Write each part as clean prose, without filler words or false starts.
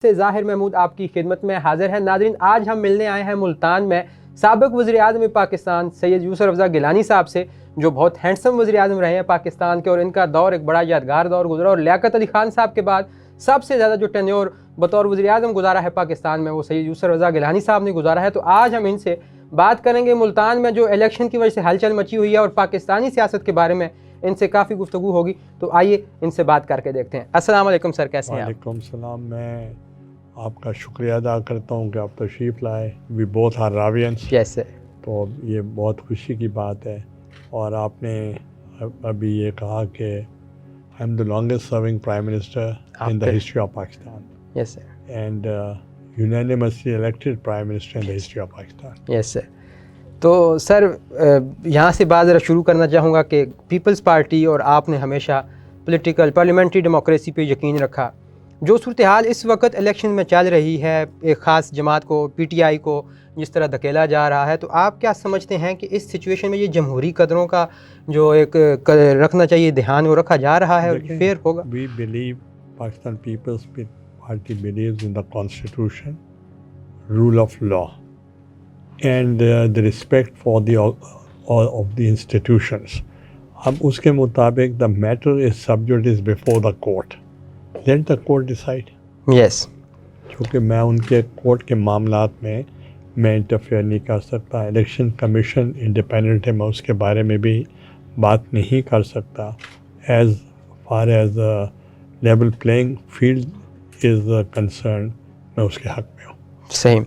سے ظاہر محمود آپ کی خدمت میں حاضر ہے۔ ناظرین، آج ہم ملنے آئے ہیں ملتان میں سابق وزیر اعظم پاکستان سید یوسف رضا گیلانی صاحب سے، جو بہت ہینڈسم وزیر اعظم رہے ہیں پاکستان کے، اور ان کا دور ایک بڑا یادگار دور گزرا، اور لیاقت علی خان صاحب کے بعد سب سے زیادہ جو ٹینیور بطور وزیر اعظم گزارا ہے پاکستان میں، وہ سید یوسف رضا گیلانی صاحب نے گزارا ہے۔ تو آج ہم ان سے بات کریں گے ملتان میں جو الیکشن کی وجہ سے ہلچل مچی ہوئی ہے اور پاکستانی سیاست کے بارے میں ان سے کافی گفتگو ہوگی۔ تو آئیے ان سے بات کر کے دیکھتے ہیں۔ السلام علیکم سر، کیسے ہیں آپ؟ وعلیکم السلام۔ میں آپ کا شکریہ ادا کرتا ہوں کہ آپ تشریف لائے۔ We both are Ravians, yes sir. تو یہ بہت خوشی کی بات ہے۔ اور آپ نے ابھی یہ کہا کہ I am the longest serving prime minister in the history of Pakistan, yes sir. And unanimously elected prime minister in the history of Pakistan. Yes sir. تو سر یہاں سے بات ذرا شروع کرنا چاہوں گا کہ پیپلز پارٹی اور آپ نے ہمیشہ پارلیمنٹری ڈیموکریسی پہ یقین رکھا۔ جو صورتحال اس وقت الیکشن میں چل رہی ہے، ایک خاص جماعت کو، پی ٹی آئی کو جس طرح دھکیلا جا رہا ہے، تو آپ کیا سمجھتے ہیں کہ اس سچویشن میں یہ جمہوری قدروں کا جو ایک رکھنا چاہیے دھیان، وہ رکھا جا رہا ہے اور فیئر ہوگا؟ We believe, Pakistan Peoples Party believes in the constitution, rule of law and the respect for of the institutions۔ اب اس کے مطابق the matter is sub judice before the court، let the court decide۔ یس۔ چونکہ میں ان کے کورٹ کے معاملات میں انٹرفیئر نہیں کر سکتا۔ الیکشن کمیشن انڈیپینڈنٹ ہے، میں اس کے بارے میں بھی بات نہیں کر سکتا۔ As far as level playing field is concern, میں اس کے حق میں ہوں۔ صحیح۔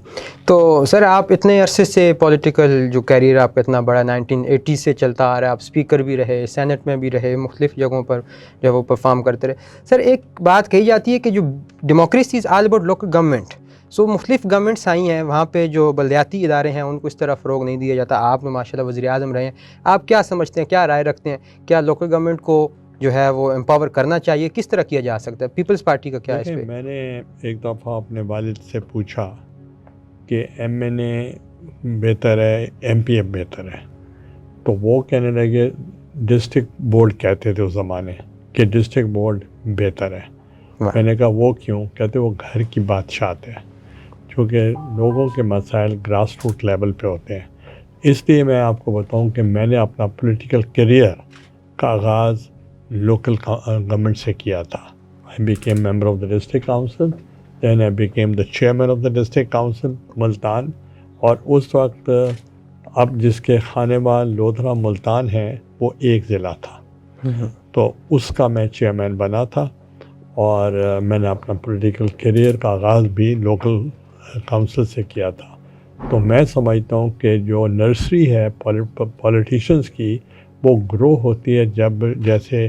تو سر آپ اتنے عرصے سے پولیٹیکل جو کیریئر آپ کا اتنا بڑا 1980 سے چلتا آ رہا ہے، آپ اسپیکر بھی رہے، سینٹ میں بھی رہے، مختلف جگہوں پر جو ہے وہ پرفارم کرتے رہے۔ سر ایک بات کہی جاتی ہے کہ جو democracy is all about local government, so مختلف گورنمنٹس آئی ہیں، وہاں پہ جو بلدیاتی ادارے ہیں ان کو اس طرح فروغ نہیں دیا جاتا۔ آپ ماشاءاللہ وزیر اعظم رہے ہیں، آپ کیا سمجھتے ہیں، کیا رائے رکھتے ہیں، کیا لوکل گورنمنٹ کو جو ہے وہ امپاور کرنا چاہیے، کس طرح کیا جا سکتا ہے؟ پیپلز پارٹی کا کیا ہے اس پہ؟ میں نے ایک دفعہ اپنے والد سے پوچھا کہ ایم این اے بہتر ہے، ایم پی ایف بہتر ہے، تو وہ کہنے لگے ڈسٹرکٹ بورڈ کہتے تھے اس زمانے کہ ڈسٹرکٹ بورڈ بہتر ہے۔ میں نے کہا وہ کیوں؟ کہتے وہ گھر کی بادشاہت ہے، چونکہ لوگوں کے مسائل گراس روٹ لیول پہ ہوتے ہیں۔ اس لیے میں آپ کو بتاؤں کہ میں نے اپنا پولیٹیکل کیریئر کا آغاز لوکل گورنمنٹ سے کیا تھا۔ I became member of the district council, then I became the chairman of the district council Multan, اور اس وقت اب جس کے خانے بال لودھرا ملتان ہیں وہ ایک ضلع تھا، تو اس کا میں چیئرمین بنا تھا، اور میں نے اپنا پولیٹیکل کیریئر کا آغاز بھی لوکل کاؤنسل سے کیا تھا۔ تو میں سمجھتا ہوں کہ جو نرسری ہے پولیٹیشنز کی، وہ گرو ہوتی ہے جب جیسے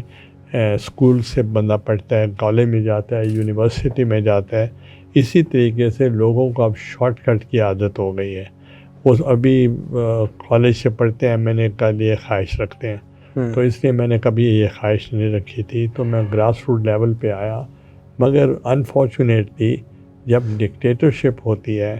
اسکول سے بندہ پڑھتا ہے، کالج میں جاتا ہے، یونیورسٹی میں جاتا ہے، اسی طریقے سے لوگوں کو اب شارٹ کٹ کی عادت ہو گئی ہے۔ وہ ابھی کالج سے پڑھتے ہیں، میں نے کا لیے خواہش رکھتے ہیں، تو اس لیے میں نے کبھی یہ خواہش نہیں رکھی تھی، تو میں گراس روٹ لیول پہ آیا۔ مگر انفارچونیٹلی جب ڈکٹیٹرشپ ہوتی ہے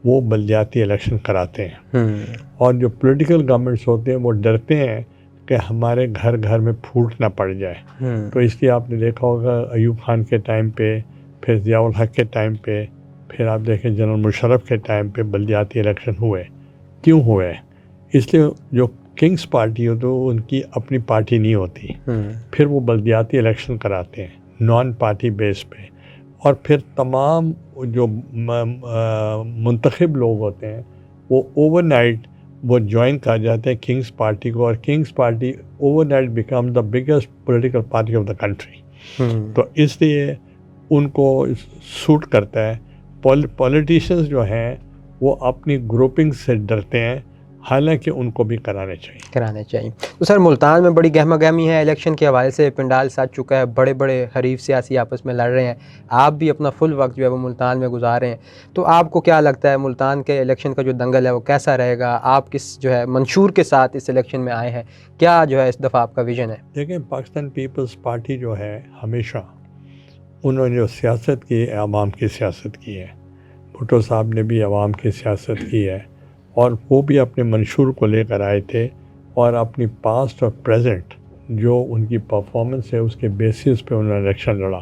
وہ بلدیاتی الیکشن کراتے ہیں، اور جو پولیٹیکل گورنمنٹس ہوتے ہیں وہ ڈرتے ہیں کہ ہمارے گھر گھر میں پھوٹ نہ پڑ جائے۔ تو اس لیے آپ نے دیکھا ہوگا ایوب خان کے ٹائم پہ، پھر ضیاء الحق کے ٹائم پہ، پھر آپ دیکھیں جنرل مشرف کے ٹائم پہ بلدیاتی الیکشن ہوئے۔ کیوں ہوئے؟ اس لیے جو کنگز پارٹی ہو تو ان کی اپنی پارٹی نہیں ہوتی، پھر وہ بلدیاتی الیکشن کراتے ہیں نان پارٹی بیس پہ، اور پھر تمام جو منتخب لوگ ہوتے ہیں وہ اوور نائٹ وہ جوائن کر جاتے ہیں کنگز پارٹی کو، اور kings party overnight become the biggest political party of the country. تو اس لیے ان کو سوٹ کرتا ہے۔ پولیٹیشنز جو ہیں وہ اپنی گروپنگ سے ڈرتے ہیں، حالانکہ ان کو بھی کرانے چاہیے۔ تو سر ملتان میں بڑی گہما گہمی ہے، الیکشن کے حوالے سے پنڈال سج چکا ہے، بڑے بڑے حریف سیاسی آپس میں لڑ رہے ہیں، آپ بھی اپنا فل وقت جو ہے وہ ملتان میں گزار رہے ہیں، تو آپ کو کیا لگتا ہے ملتان کے الیکشن کا جو دنگل ہے وہ کیسا رہے گا؟ آپ کس جو ہے منشور کے ساتھ اس الیکشن میں آئے ہیں؟ کیا جو ہے اس دفعہ آپ کا ویژن ہے؟ دیکھیں، پاکستان پیپلز پارٹی جو ہے ہمیشہ انہوں نے جو سیاست کی، عوام کی سیاست کی ہے۔ بھٹو صاحب نے بھی عوام کی سیاست کی ہے، اور وہ بھی اپنے منشور کو لے کر آئے تھے، اور اپنی پاسٹ اور پریزنٹ جو ان کی پرفارمنس ہے اس کے بیسس پہ انہوں نے الیکشن لڑا۔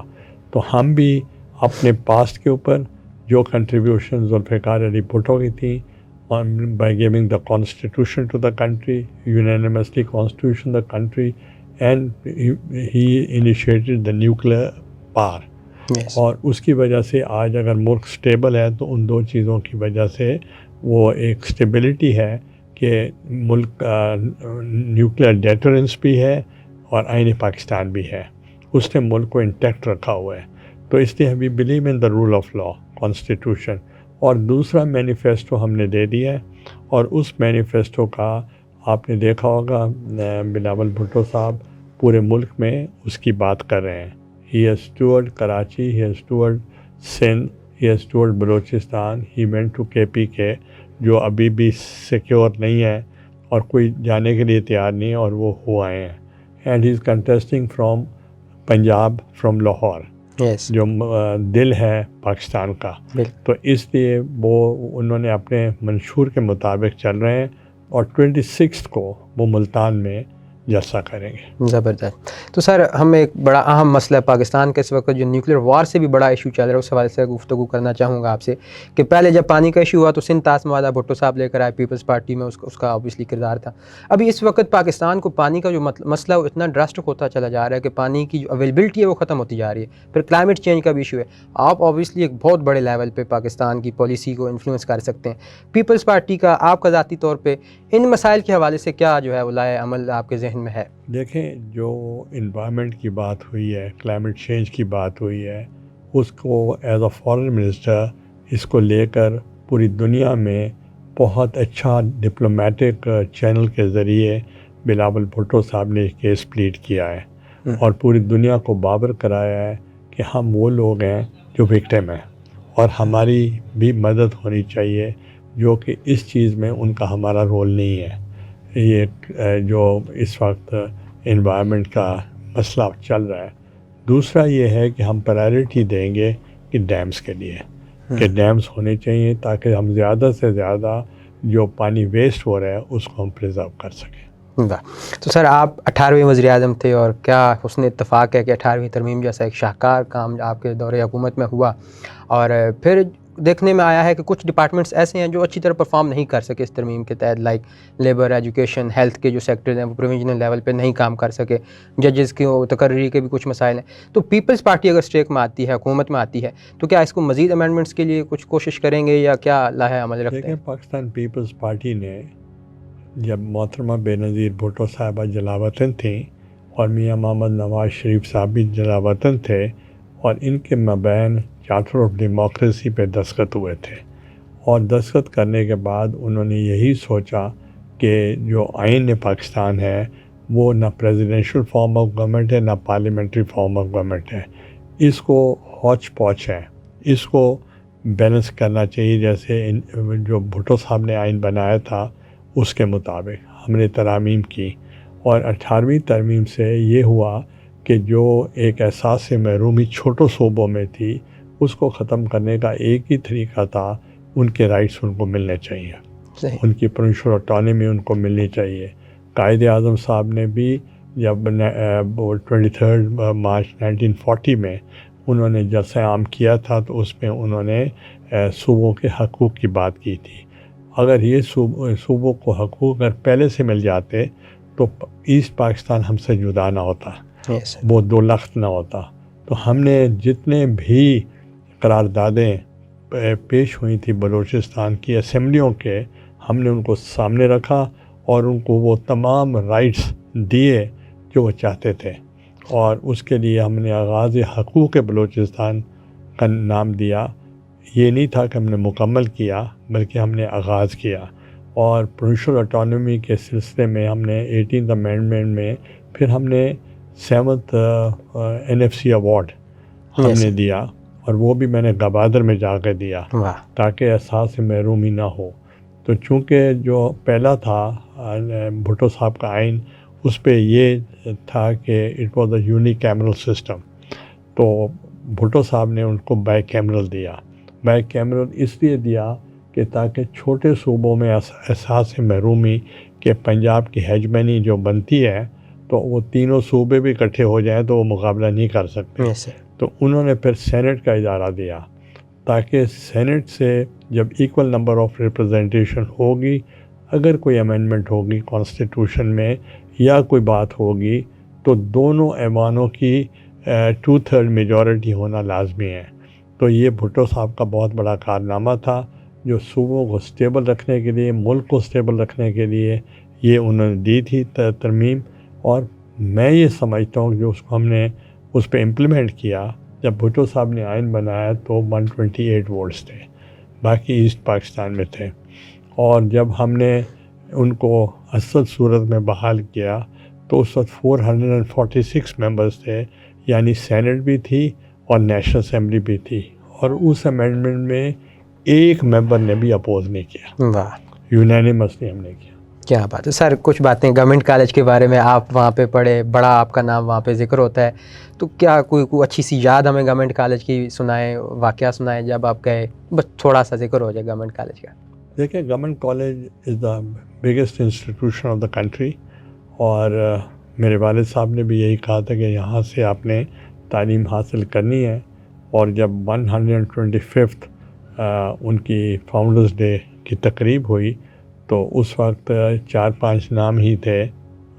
تو ہم بھی اپنے پاسٹ کے اوپر جو کنٹریبیوشن ذوالفقار علی بھٹو کی تھیں by giving the constitution to the country, unanimously constitution the country, and he initiated the nuclear power. Yes. اور اس کی وجہ سے آج اگر ملک سٹیبل ہے تو ان دو چیزوں کی وجہ سے وہ ایک سٹیبلٹی ہے کہ ملک نیوکلیئر ڈیٹرنس بھی ہے اور آئین پاکستان بھی ہے. اس نے ملک کو انٹیکٹ رکھا ہوا ہے. تو اس لیے we believe in the rule of law constitution. اور دوسرا مینیفیسٹو ہم نے دے دیا ہے اور اس مینیفیسٹو کا آپ نے دیکھا ہوگا بلاول بھٹو صاحب پورے ملک میں اس کی بات کر رہے ہیں. He has toured Karachi, he has toured Sindh, he has toured Balochistan, he went to KPK جو ابھی بھی سیکیور نہیں ہے اور کوئی جانے کے لیے تیار نہیں ہے اور وہ ہو آئے ہیں. And he is contesting from Punjab, from Lahore, Yes. جو دل ہے پاکستان کا. تو اس لیے وہ انہوں نے اپنے منشور کے مطابق چل رہے ہیں اور 26 کو وہ ملتان میں جلسہ کریں گے. زبردست. تو سر ہم ایک بڑا اہم مسئلہ پاکستان کے اس وقت جو نیوکلیئر وار سے بھی بڑا ایشو چل رہا ہے اس حوالے سے گفتگو کرنا چاہوں گا آپ سے کہ پہلے جب پانی کا ایشو ہوا تو سندھ طاس معاہدہ بھٹو صاحب لے کر آئے, پیپلز پارٹی میں اس کا آبویسلی کردار تھا. ابھی اس وقت پاکستان کو پانی کا جو مسئلہ وہ اتنا ڈراسٹک ہوتا چلا جا رہا ہے کہ پانی کی جو اویلیبلٹی ہے وہ ختم ہوتی جا رہی ہے. پھر کلائمیٹ چینج کا بھی ایشو ہے. آپ آبویسلی ایک بہت بڑے لیول پہ پاکستان کی پالیسی کو انفلوئنس کر سکتے ہیں. پیپلز پارٹی کا آپ کا ذاتی طور پہ ان مسائل کے حوالے سے کیا جو ہے وہ لائے عمل آپ کے ذہن میں ہے؟ دیکھیں, جو انوائرمنٹ کی بات ہوئی ہے, کلائمیٹ چینج کی بات ہوئی ہے, اس کو ایز اے فارن منسٹر اس کو لے کر پوری دنیا میں بہت اچھا ڈپلومیٹک چینل کے ذریعے بلاول بھٹو صاحب نے کیس پلیڈ کیا ہے اور پوری دنیا کو باور کرایا ہے کہ ہم وہ لوگ ہیں جو وکٹم ہیں اور ہماری بھی مدد ہونی چاہیے, جو کہ اس چیز میں ان کا ہمارا رول نہیں ہے. یہ جو اس وقت انوائرمنٹ کا مسئلہ چل رہا ہے. دوسرا یہ ہے کہ ہم پرائرٹی دیں گے کہ ڈیمز کے لیے, کہ ڈیمز ہونے چاہیے تاکہ ہم زیادہ سے زیادہ جو پانی ویسٹ ہو رہا ہے اس کو ہم پریزرو کر سکیں. تو سر آپ 18ویں وزیر اعظم تھے اور کیا حسن اتفاق ہے کہ 18ویں ترمیم جیسا ایک شاہکار کام آپ کے دور حکومت میں ہوا, اور پھر دیکھنے میں آیا ہے کہ کچھ ڈپارٹمنٹس ایسے ہیں جو اچھی طرح پرفارم نہیں کر سکے اس ترمیم کے تحت, لائک لیبر, ایجوکیشن, ہیلتھ کے جو سیکٹرز ہیں وہ پروویژنل لیول پہ نہیں کام کر سکے, ججز کی تقرری کے بھی کچھ مسائل ہیں. تو پیپلز پارٹی اگر اسٹیک میں آتی ہے, حکومت میں آتی ہے, تو کیا اس کو مزید امینڈمنٹس کے لیے کچھ کوشش کریں گے یا کیا لاہے عمل رکھتے ہیں؟ دیکھیں, پاکستان پیپلز پارٹی نے جب محترمہ بے نظیر بھٹو صاحبہ جلا وطن تھیں اور میاں محمد نواز شریف صاحب بھی جلا وطن تھے اور ان کے مابین چارٹر آف ڈیموکریسی پہ دستخط ہوئے تھے, اور دستخط کرنے کے بعد انہوں نے یہی سوچا کہ جو آئین پاکستان ہے وہ نہ پریزیڈنشل فارم آف گورنمنٹ ہے نہ پارلیمنٹری فارم آف گورنمنٹ ہے, اس کو ہوچ پوچ ہے, اس کو بیلنس کرنا چاہیے. جیسے جو بھٹو صاحب نے آئین بنایا تھا اس کے مطابق ہم نے ترامیم کی, اور 18ویں ترمیم سے یہ ہوا کہ جو ایک احساس محرومی چھوٹوں صوبوں میں تھی اس کو ختم کرنے کا ایک ہی طریقہ تھا, ان کے رائٹس ان کو ملنے چاہیے, ان کی پروونشل آٹونومی ان کو ملنی چاہیے. قائد اعظم صاحب نے بھی جب 23 مارچ 1940 میں انہوں نے جلسہ عام کیا تھا تو اس میں انہوں نے صوبوں کے حقوق کی بات کی تھی. اگر یہ صوبوں کو حقوق اگر پہلے سے مل جاتے تو ایسٹ پاکستان ہم سے جدا نہ ہوتا, وہ دو لخت نہ ہوتا. تو ہم نے جتنے بھی قراردادیں پیش ہوئی تھی بلوچستان کی اسمبلیوں کے, ہم نے ان کو سامنے رکھا اور ان کو وہ تمام رائٹس دیے جو وہ چاہتے تھے, اور اس کے لیے ہم نے آغاز حقوق بلوچستان کا نام دیا. یہ نہیں تھا کہ ہم نے مکمل کیا بلکہ ہم نے آغاز کیا, اور پروونشل آٹونومی کے سلسلے میں ہم نے 18th امینڈمنٹ میں پھر ہم نے 7th NFC ایوارڈ ہم نے دیا, اور وہ بھی میں نے گوادر میں جا کے دیا تاکہ احساس محرومی نہ ہو. تو چونکہ جو پہلا تھا بھٹو صاحب کا آئین, اس پہ یہ تھا کہ it was a uni cameral system, تو بھٹو صاحب نے ان کو بائی کیمرل دیا. بائی کیمرل اس لیے دیا کہ تاکہ چھوٹے صوبوں میں احساس محرومی کہ پنجاب کی ہیجمنی جو بنتی ہے تو وہ تینوں صوبے بھی اکٹھے ہو جائیں تو وہ مقابلہ نہیں کر سکتے. تو انہوں نے پھر سینٹ کا ادارہ دیا تاکہ سینٹ سے جب ایکول نمبر آف ریپرزنٹیشن ہوگی، اگر کوئی امینڈمنٹ ہوگی کانسٹیٹیوشن میں یا کوئی بات ہوگی تو دونوں ایوانوں کی 2/3 میجورٹی ہونا لازمی ہے۔ تو یہ بھٹو صاحب کا بہت بڑا کارنامہ تھا، جو صوبوں کو سٹیبل رکھنے کے لیے، ملک کو سٹیبل رکھنے کے لیے یہ انہوں نے دی تھی ترمیم۔ اور میں یہ سمجھتا ہوں کہ جو اس کو ہم نے اس پہ امپلیمنٹ کیا، جب بھٹو صاحب نے آئین بنایا تو 128 ووٹس تھے، باقی ایسٹ پاکستان میں تھے، اور جب ہم نے ان کو اصل صورت میں بحال کیا تو اس وقت 446 ممبرز تھے، یعنی سینٹ بھی تھی اور نیشنل اسمبلی بھی تھی، اور اس امینڈمنٹ میں ایک ممبر نے بھی اپوز نہیں کیا، واہ یونینیمسلی ہم نے کیا۔ کیا بات ہے سر، کچھ باتیں گورنمنٹ کالج کے بارے میں، آپ وہاں پہ پڑھے، بڑا آپ کا نام وہاں پہ ذکر ہوتا ہے، تو کیا کوئی اچھی سی یاد ہمیں گورنمنٹ کالج کی سنائیں، واقعہ سنائیں جب آپ گئے، بس تھوڑا سا ذکر ہو جائے گورنمنٹ کالج کا۔ دیکھیں، government college is the biggest institution of the country, اور میرے والد صاحب نے بھی یہی کہا تھا کہ یہاں سے آپ نے تعلیم حاصل کرنی ہے، اور جب 125 ان کی فاؤنڈرز ڈے کی تقریب ہوئی تو اس وقت 4-5 نام ہی تھے،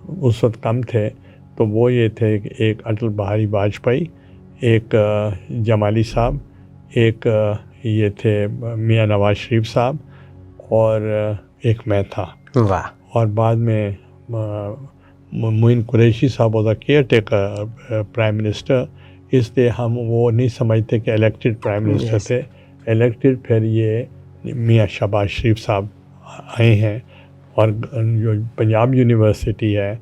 اس وقت کم تھے، تو وہ یہ تھے کہ ایک اٹل بہاری واجپئی، ایک جمالی صاحب، ایک یہ تھے میاں نواز شریف صاحب، اور ایک میں تھا۔ واہ، اور بعد میں معین قریشی صاحب was a caretaker prime minister, اس لیے ہم وہ نہیں سمجھتے کہ الیکٹڈ پرائم منسٹر Yes. تھے۔ الیکٹڈ پھر یہ میاں شہباز شریف صاحب آئے ہیں، اور جو پنجاب یونیورسٹی ہے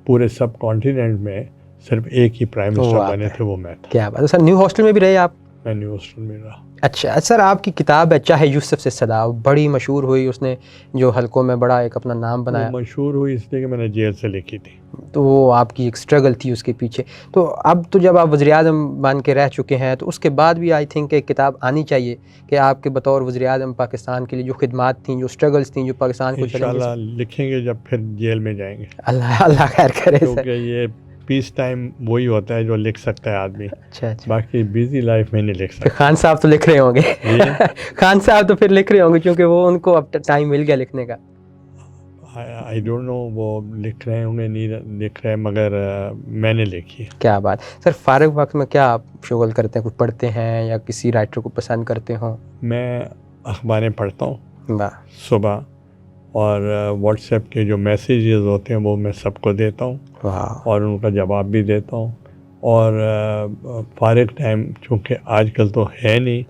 پورے سب کانٹیننٹ میں صرف ایک ہی پرائم منسٹر بنے تھے، وہ میں تھا۔ کیا بات ہے سر، نیو ہاسٹل میں بھی رہے آپ؟ میں نیو ہاسٹل میں رہا۔ اچھا سر، آپ کی کتاب ہے چاہے یوسف سے صدا، بڑی مشہور ہوئی، اس نے جو حلقوں میں بڑا ایک اپنا نام بنایا، وہ مشہور ہوئی اس لیے کہ میں نے جیل سے لکھی تھی۔ تو وہ آپ کی ایک اسٹرگل تھی اس کے پیچھے۔ تو اب تو جب آپ وزیر اعظم بن کے رہ چکے ہیں تو اس کے بعد بھی آئی تھنک ایک کتاب آنی چاہیے کہ آپ کے بطور وزیر اعظم پاکستان کے لیے جو خدمات تھیں، جو اسٹرگلس تھیں، جو پاکستان کو انشاءاللہ لکھیں گے جب پھر جیل میں جائیں گے، اللہ خیر کرے سر۔ کیونکہ یہ پیس ٹائم وہی ہوتا ہے جو لکھ سکتا ہے آدمی، اچھا، باقی بیزی لائف میں نہیں لکھ سکتا۔ خان صاحب تو لکھ رہے ہوں گے، خان صاحب تو پھر لکھ رہے ہوں گے کیونکہ وہ ان کو اب ٹائم مل گیا لکھنے کا۔ آئی ڈونٹ نو وہ لکھ رہے ہوں گے نہیں لکھ رہے، مگر میں نے لکھی۔ کیا بات سر، فارغ وقت میں کیا آپ شغل کرتے ہیں؟ کچھ پڑھتے ہیں یا کسی رائٹر کو پسند کرتے ہوں؟ میں اخباریں پڑھتا ہوں واہ، صبح، اور واٹس ایپ کے جو میسیجز ہوتے ہیں وہ میں سب کو دیتا ہوں، واہ، اور ان کا جواب بھی دیتا ہوں، اور فارغ ٹائم چونکہ آج کل تو ہے نہیں،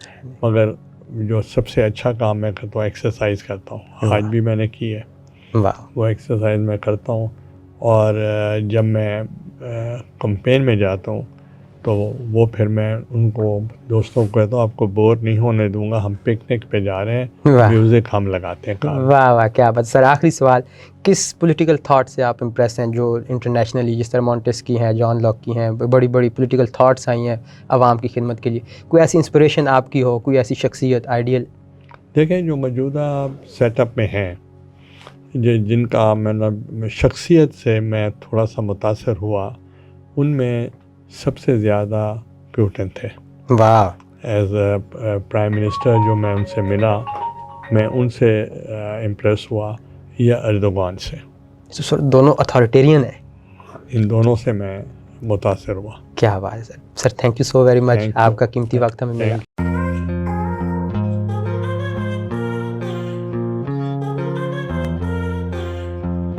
مگر جو سب سے اچھا کام میں کرتا ہوں ایکسرسائز کرتا ہوں، آج بھی میں نے کی ہے، واہ، وہ ایکسرسائز میں کرتا ہوں۔ اور جب میں کمپین میں جاتا ہوں تو وہ پھر میں ان کو دوستوں کو کہتا ہوں آپ کو بور نہیں ہونے دوں گا، ہم پکنک پہ جا رہے ہیں، واہ، میوزک ہم لگاتے ہیں کار میں۔ واہ واہ، کیا بات سر۔ آخری سوال، کس پولیٹیکل تھاٹ سے آپ امپریس ہیں جو انٹرنیشنلی، جس طرح مونٹیس کی ہیں، جان لاک کی ہیں، بڑی بڑی پولیٹیکل تھاٹس آئی ہیں عوام کی خدمت کے لیے، کوئی ایسی انسپریشن آپ کی ہو، کوئی ایسی شخصیت آئیڈیل؟ دیکھیں، جو موجودہ سیٹ اپ میں ہیں، جن کا میں شخصیت سے میں تھوڑا سا متاثر ہوا، ان میں سب سے زیادہ پیوٹن تھے۔ واہ، ایز اے پرائم منسٹر جو میں ان سے ملا، میں ان سے امپریس ہوا، یا اردوغان سے، سر دونوں اتھارٹیرین ہیں؟ ان دونوں سے میں متاثر ہوا۔ کیا بات ہے sir, thank you so very much, Thank you. آپ کا قیمتی وقت ہمیں ملا۔ Thank you.